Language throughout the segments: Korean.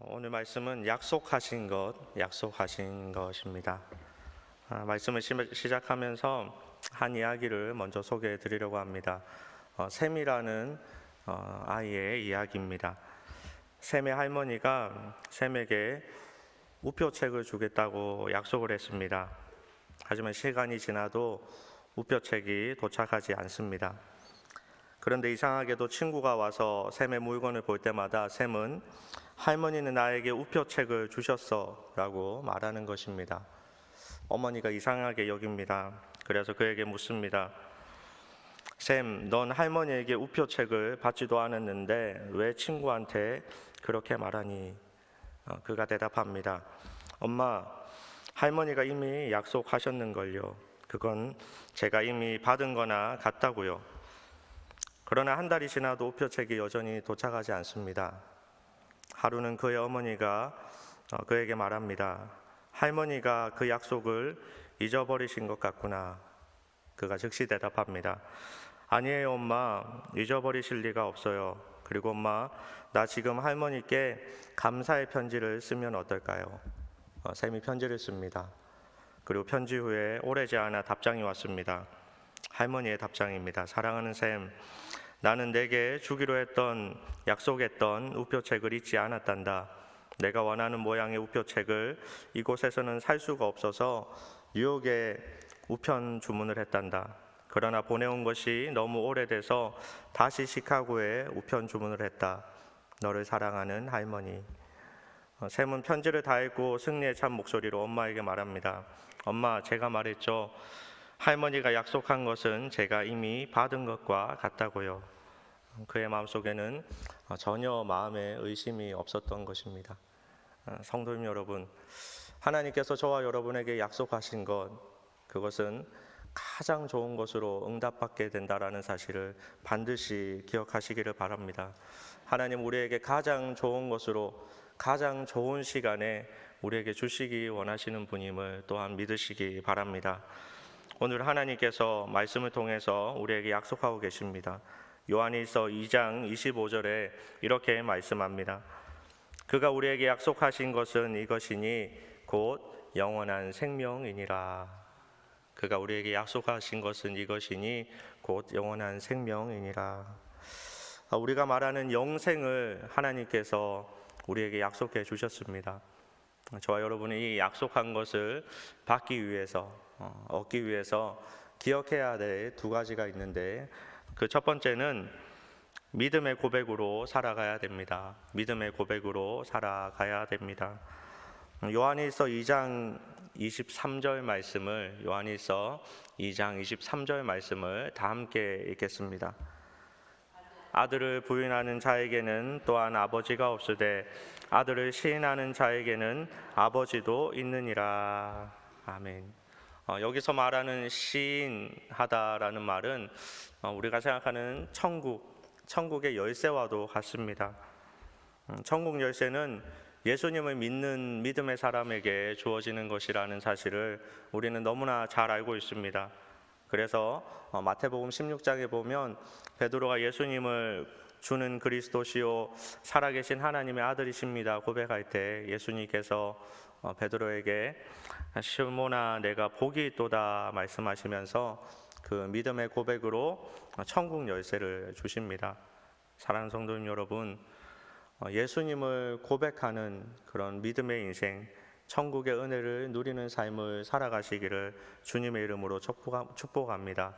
오늘 말씀은 약속하신 것입니다. 말씀을 시작하면서 한 이야기를 먼저 소개해 드리려고 합니다. 셈이라는 아이의 이야기입니다. 셈의 할머니가 셈에게 우표책을 주겠다고 약속을 했습니다. 하지만 시간이 지나도 우표책이 도착하지 않습니다. 그런데 이상하게도 친구가 와서 셈의 물건을 볼 때마다 셈은 할머니는 나에게 우표책을 주셨어 라고 말하는 것입니다. 어머니가 이상하게 여깁니다. 그래서 그에게 묻습니다. 셈, 넌 할머니에게 우표책을 받지도 않았는데 왜 친구한테 그렇게 말하니? 그가 대답합니다. 엄마, 할머니가 이미 약속하셨는걸요. 그건 제가 이미 받은 거나 같다고요. 그러나 한 달이 지나도 우표책이 여전히 도착하지 않습니다. 하루는 그의 어머니가 그에게 말합니다. 할머니가 그 약속을 잊어버리신 것 같구나. 그가 즉시 대답합니다. 아니에요, 엄마. 잊어버리실 리가 없어요. 그리고 엄마, 나 지금 할머니께 감사의 편지를 쓰면 어떨까요? 셈이 편지를 씁니다. 그리고 편지 후에 오래지 않아 답장이 왔습니다. 할머니의 답장입니다. 사랑하는 셈, 나는 내게 주기로 했던 약속했던 우표책을 잊지 않았단다. 내가 원하는 모양의 우표책을 이곳에서는 살 수가 없어서 뉴욕에 우편 주문을 했단다. 그러나 보내온 것이 너무 오래돼서 다시 시카고에 우편 주문을 했다. 너를 사랑하는 할머니. 샘은 편지를 다 읽고 승리에 찬 목소리로 엄마에게 말합니다. 엄마, 제가 말했죠. 할머니가 약속한 것은 제가 이미 받은 것과 같다고요. 그의 마음속에는 전혀 마음에 의심이 없었던 것입니다. 성도님 여러분, 하나님께서 저와 여러분에게 약속하신 것, 그것은 가장 좋은 것으로 응답받게 된다라는 사실을 반드시 기억하시기를 바랍니다. 하나님 우리에게 가장 좋은 것으로 가장 좋은 시간에 우리에게 주시기 원하시는 분임을 또한 믿으시기 바랍니다. 오늘 하나님께서 말씀을 통해서 우리에게 약속하고 계십니다. 요한일서 2장 25절에 이렇게 말씀합니다. 그가 우리에게 약속하신 것은 이것이니 곧 영원한 생명이니라. 그가 우리에게 약속하신 것은 이것이니 곧 영원한 생명이니라. 우리가 말하는 영생을 하나님께서 우리에게 약속해 주셨습니다. 저와 여러분이 이 약속한 것을 받기 위해서, 얻기 위해서 기억해야 될 두 가지가 있는데, 그 첫 번째는 믿음의 고백으로 살아가야 됩니다. 믿음의 고백으로 살아가야 됩니다. 요한일서 2장 23절 말씀을 다 함께 읽겠습니다. 아들을 부인하는 자에게는 또한 아버지가 없으되 아들을 시인하는 자에게는 아버지도 있느니라. 아멘. 여기서 말하는 시인하다라는 말은 우리가 생각하는 천국의 열쇠와도 같습니다. 천국 열쇠는 예수님을 믿는 믿음의 사람에게 주어지는 것이라는 사실을 우리는 너무나 잘 알고 있습니다. 그래서 마태복음 16장에 보면 베드로가 예수님을 주는 그리스도시요 살아계신 하나님의 아들이십니다 고백할 때 예수님께서 베드로에게 시몬아 내가 복이 있도다 말씀하시면서 그 믿음의 고백으로 천국 열쇠를 주십니다. 사랑하는 성도님 여러분, 예수님을 고백하는 그런 믿음의 인생, 천국의 은혜를 누리는 삶을 살아가시기를 주님의 이름으로 축복합니다.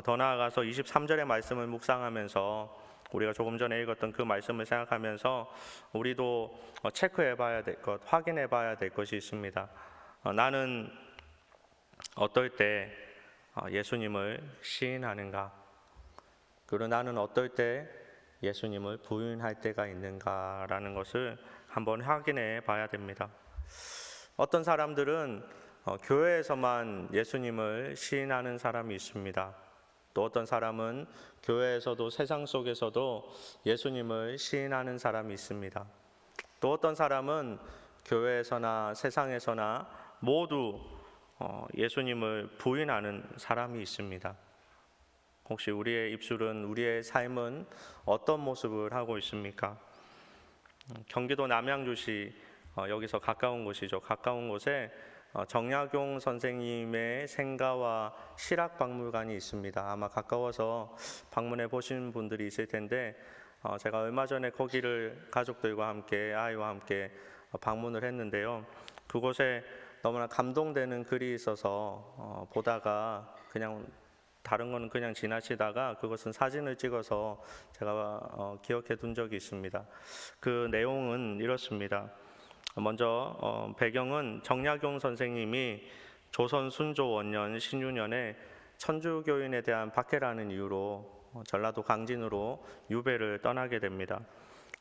더 나아가서 23절의 말씀을 묵상하면서 우리가 조금 전에 읽었던 그 말씀을 생각하면서 우리도 체크해 봐야 될 것, 확인해 봐야 될 것이 있습니다. 나는 어떨 때 예수님을 시인하는가? 그리고 나는 어떨 때 예수님을 부인할 때가 있는가라는 것을 한번 확인해 봐야 됩니다. 어떤 사람들은 교회에서만 예수님을 시인하는 사람이 있습니다. 또 어떤 사람은 교회에서도 세상 속에서도 예수님을 시인하는 사람이 있습니다. 또 어떤 사람은 교회에서나 세상에서나 모두 예수님을 부인하는 사람이 있습니다. 혹시 우리의 입술은, 우리의 삶은 어떤 모습을 하고 있습니까? 경기도 남양주시 여기서 가까운 곳이죠. 가까운 곳에 정약용 선생님의 생가와 실학박물관이 있습니다. 아마 가까워서 방문해 보신 분들이 있을 텐데 제가 얼마 전에 거기를 가족들과 함께 아이와 함께 방문을 했는데요. 그곳에 너무나 감동되는 글이 있어서 보다가 그냥 다른 거는 그냥 지나치다가 그것은 사진을 찍어서 제가 기억해 둔 적이 있습니다. 그 내용은 이렇습니다. 먼저 배경은 정약용 선생님이 조선 순조 원년 신유년에 천주교인에 대한 박해라는 이유로 전라도 강진으로 유배를 떠나게 됩니다.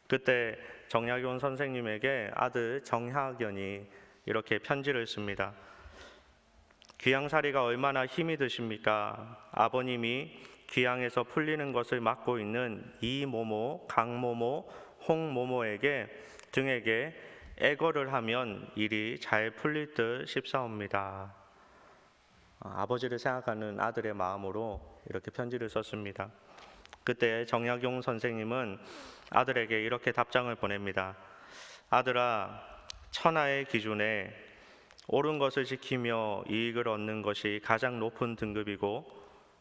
그때 정약용 선생님에게 아들 정학연이 이렇게 편지를 씁니다. 귀양살이가 얼마나 힘이 드십니까? 아버님이 귀양에서 풀리는 것을 맡고 있는 이모모, 강모모, 홍모모에게 등에게 애거를 하면 일이 잘 풀릴 듯 싶사옵니다. 아버지를 생각하는 아들의 마음으로 이렇게 편지를 썼습니다. 그때 정약용 선생님은 아들에게 이렇게 답장을 보냅니다. 아들아, 천하의 기준에 옳은 것을 지키며 이익을 얻는 것이 가장 높은 등급이고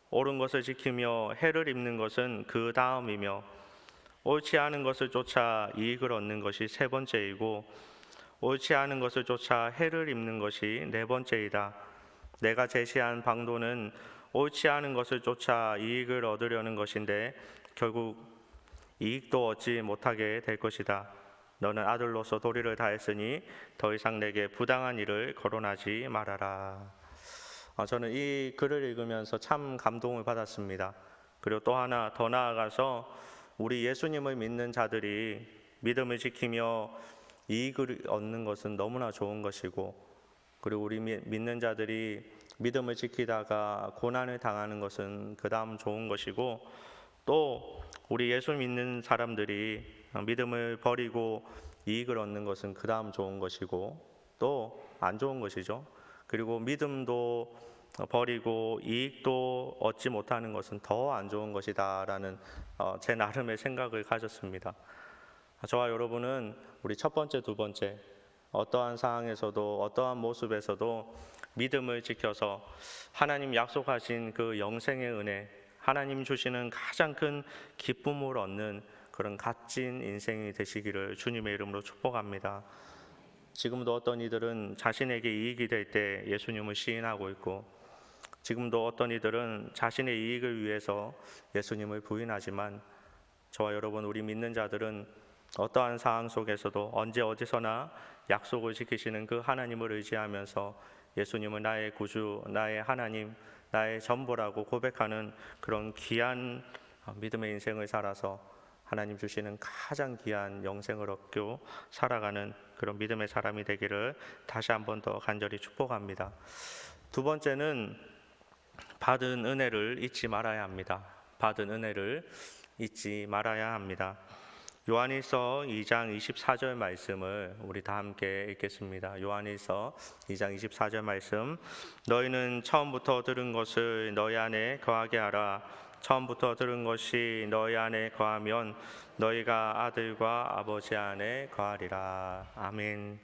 옳은 것을 지키며 해를 입는 것은 그 다음이며 옳지 않은 것을 쫓아 이익을 얻는 것이 세 번째이고 옳지 않은 것을 쫓아 해를 입는 것이 네 번째이다. 내가 제시한 방도는 옳지 않은 것을 쫓아 이익을 얻으려는 것인데 결국 이익도 얻지 못하게 될 것이다. 너는 아들로서 도리를 다했으니 더 이상 내게 부당한 일을 거론하지 말아라. 저는 이 글을 읽으면서 참 감동을 받았습니다. 그리고 또 하나 더 나아가서 우리 예수님을 믿는 자들이 믿음을 지키며 이익을 얻는 것은 너무나 좋은 것이고, 그리고 우리 믿는 자들이 믿음을 지키다가 고난을 당하는 것은 그 다음 좋은 것이고, 또 우리 예수 믿는 사람들이 믿음을 버리고 이익을 얻는 것은 그 다음 좋은 것이고 또 안 좋은 것이죠. 그리고 믿음도 버리고 이익도 얻지 못하는 것은 더 안 좋은 것이다 라는 제 나름의 생각을 가졌습니다. 저와 여러분은 우리 첫 번째, 두 번째 어떠한 상황에서도 어떠한 모습에서도 믿음을 지켜서 하나님 약속하신 그 영생의 은혜, 하나님 주시는 가장 큰 기쁨을 얻는 그런 값진 인생이 되시기를 주님의 이름으로 축복합니다. 지금도 어떤 이들은 자신에게 이익이 될 때 예수님을 시인하고 있고, 지금도 어떤 이들은 자신의 이익을 위해서 예수님을 부인하지만, 저와 여러분 우리 믿는 자들은 어떠한 상황 속에서도 언제 어디서나 약속을 지키시는 그 하나님을 의지하면서 예수님은 나의 구주, 나의 하나님, 나의 전부라고 고백하는 그런 귀한 믿음의 인생을 살아서 하나님 주시는 가장 귀한 영생을 얻고 살아가는 그런 믿음의 사람이 되기를 다시 한 번 더 간절히 축복합니다. 두 번째는 받은 은혜를 잊지 말아야 합니다. 받은 은혜를 잊지 말아야 합니다. 요한일서 2장 24절 말씀을 우리 다 함께 읽겠습니다. 요한일서 2장 24절 말씀. 너희는 처음부터 들은 것을 너희 안에 거하게 하라. 처음부터 들은 것이 너희 안에 거하면 너희가 아들과 아버지 안에 거하리라. 아멘.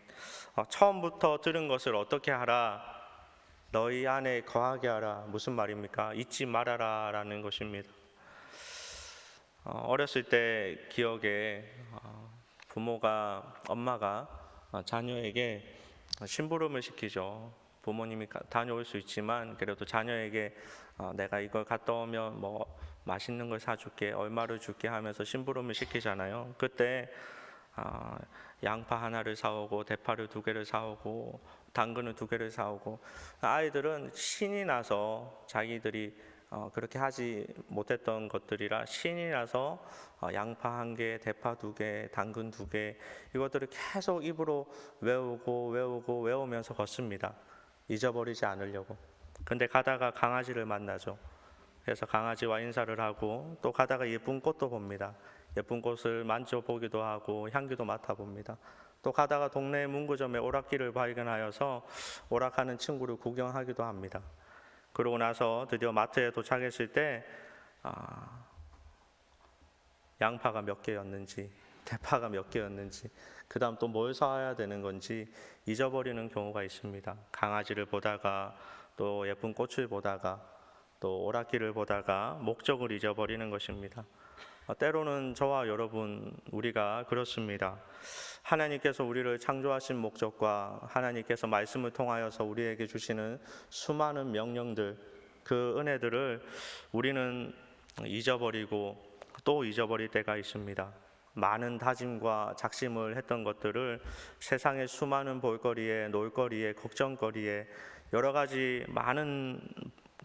처음부터 들은 것을 어떻게 하라? 너희 안에 거하게 하라. 무슨 말입니까? 잊지 말아라 라는 것입니다. 어렸을 때 기억에 엄마가 자녀에게 심부름을 시키죠. 부모님이 다녀올 수 있지만 그래도 자녀에게 내가 이걸 갔다 오면 뭐 맛있는 걸 사줄게, 얼마를 줄게 하면서 심부름을 시키잖아요. 그때 양파 하나를 사오고 대파를 2개를 사오고 당근을 2개를 사오고, 아이들은 신이 나서 자기들이 그렇게 하지 못했던 것들이라 신이 나서 양파 1개, 대파 2개, 당근 2개 이것들을 계속 입으로 외우면서 걷습니다. 잊어버리지 않으려고. 근데 가다가 강아지를 만나죠. 그래서 강아지와 인사를 하고 또 가다가 예쁜 꽃도 봅니다. 예쁜 꽃을 만져보기도 하고 향기도 맡아봅니다. 또 가다가 동네 문구점에 오락기를 발견하여서 오락하는 친구를 구경하기도 합니다. 그러고 나서 드디어 마트에 도착했을 때 양파가 몇 개였는지, 대파가 몇 개였는지, 그 다음 또 뭘 사와야 되는 건지 잊어버리는 경우가 있습니다. 강아지를 보다가, 또 예쁜 꽃을 보다가, 또 오락기를 보다가 목적을 잊어버리는 것입니다. 때로는 저와 여러분, 우리가 그렇습니다. 하나님께서 우리를 창조하신 목적과 하나님께서 말씀을 통하여서 우리에게 주시는 수많은 명령들, 그 은혜들을 우리는 잊어버리고 또 잊어버릴 때가 있습니다. 많은 다짐과 작심을 했던 것들을 세상의 수많은 볼거리에, 놀거리에, 걱정거리에 여러 가지 많은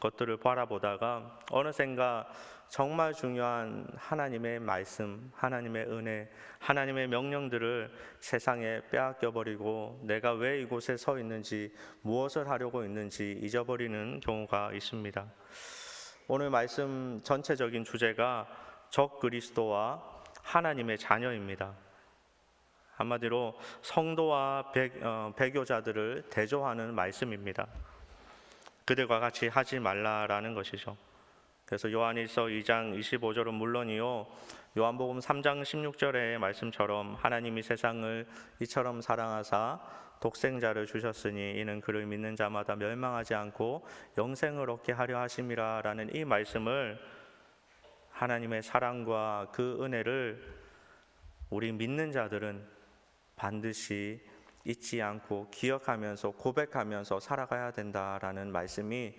것들을 바라보다가 어느샌가 정말 중요한 하나님의 말씀, 하나님의 은혜, 하나님의 명령들을 세상에 빼앗겨 버리고 내가 왜 이곳에 서 있는지, 무엇을 하려고 있는지 잊어버리는 경우가 있습니다. 오늘 말씀 전체적인 주제가 적 그리스도와 하나님의 자녀입니다. 한마디로 성도와 배교자들을 대조하는 말씀입니다. 그들과 같이 하지 말라라는 것이죠. 그래서 요한일서 2장 25절은 물론이요, 요한복음 3장 16절의 말씀처럼 하나님이 세상을 이처럼 사랑하사 독생자를 주셨으니 이는 그를 믿는 자마다 멸망하지 않고 영생을 얻게 하려 하심이라 라는 이 말씀을, 하나님의 사랑과 그 은혜를 우리 믿는 자들은 반드시 잊지 않고 기억하면서 고백하면서 살아가야 된다라는 말씀이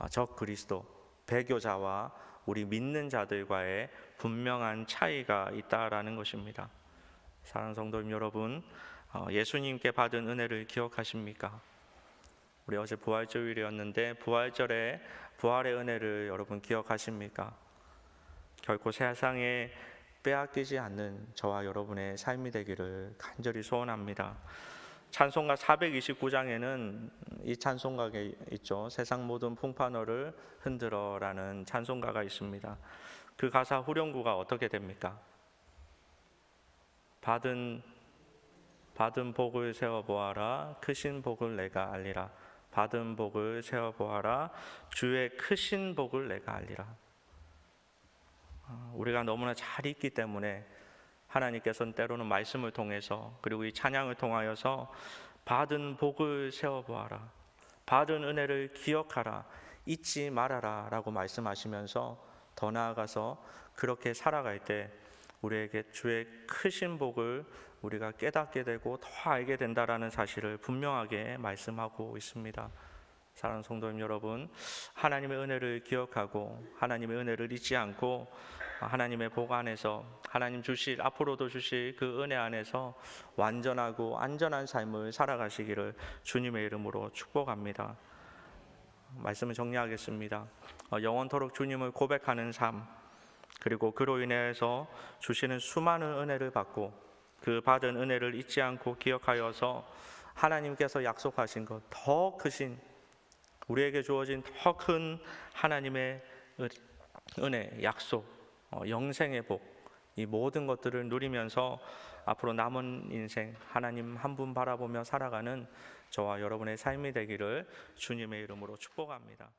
적 그리스도, 배교자와 우리 믿는 자들과의 분명한 차이가 있다라는 것입니다. 사랑하는 성도님 여러분, 예수님께 받은 은혜를 기억하십니까? 우리 어제 부활주일이었는데 부활절에 부활의 은혜를 여러분 기억하십니까? 결코 세상에 빼앗기지 않는 저와 여러분의 삶이 되기를 간절히 소원합니다. 찬송가 429장에는 이 찬송가가 있죠. 세상 모든 풍파너를 흔들어라는 찬송가가 있습니다. 그 가사 후렴구가 어떻게 됩니까? 받은 복을 세어보아라, 크신 복을 내가 알리라. 받은 복을 세어보아라, 주의 크신 복을 내가 알리라. 우리가 너무나 잘 읽기 때문에 하나님께서는 때로는 말씀을 통해서, 그리고 이 찬양을 통하여서 받은 복을 세어보아라, 받은 은혜를 기억하라, 잊지 말아라 라고 말씀하시면서 더 나아가서 그렇게 살아갈 때 우리에게 주의 크신 복을 우리가 깨닫게 되고 더 알게 된다라는 사실을 분명하게 말씀하고 있습니다. 사랑하는 성도님 여러분, 하나님의 은혜를 기억하고 하나님의 은혜를 잊지 않고 하나님의 복 안에서, 하나님 주실, 앞으로도 주실 그 은혜 안에서 완전하고 안전한 삶을 살아가시기를 주님의 이름으로 축복합니다. 말씀을 정리하겠습니다. 영원토록 주님을 고백하는 삶, 그리고 그로 인해서 주시는 수많은 은혜를 받고 그 받은 은혜를 잊지 않고 기억하여서 하나님께서 약속하신 것, 더 크신, 우리에게 주어진 더 큰 하나님의 은혜, 약속, 영생의 복, 이 모든 것들을 누리면서 앞으로 남은 인생 하나님 한 분 바라보며 살아가는 저와 여러분의 삶이 되기를 주님의 이름으로 축복합니다.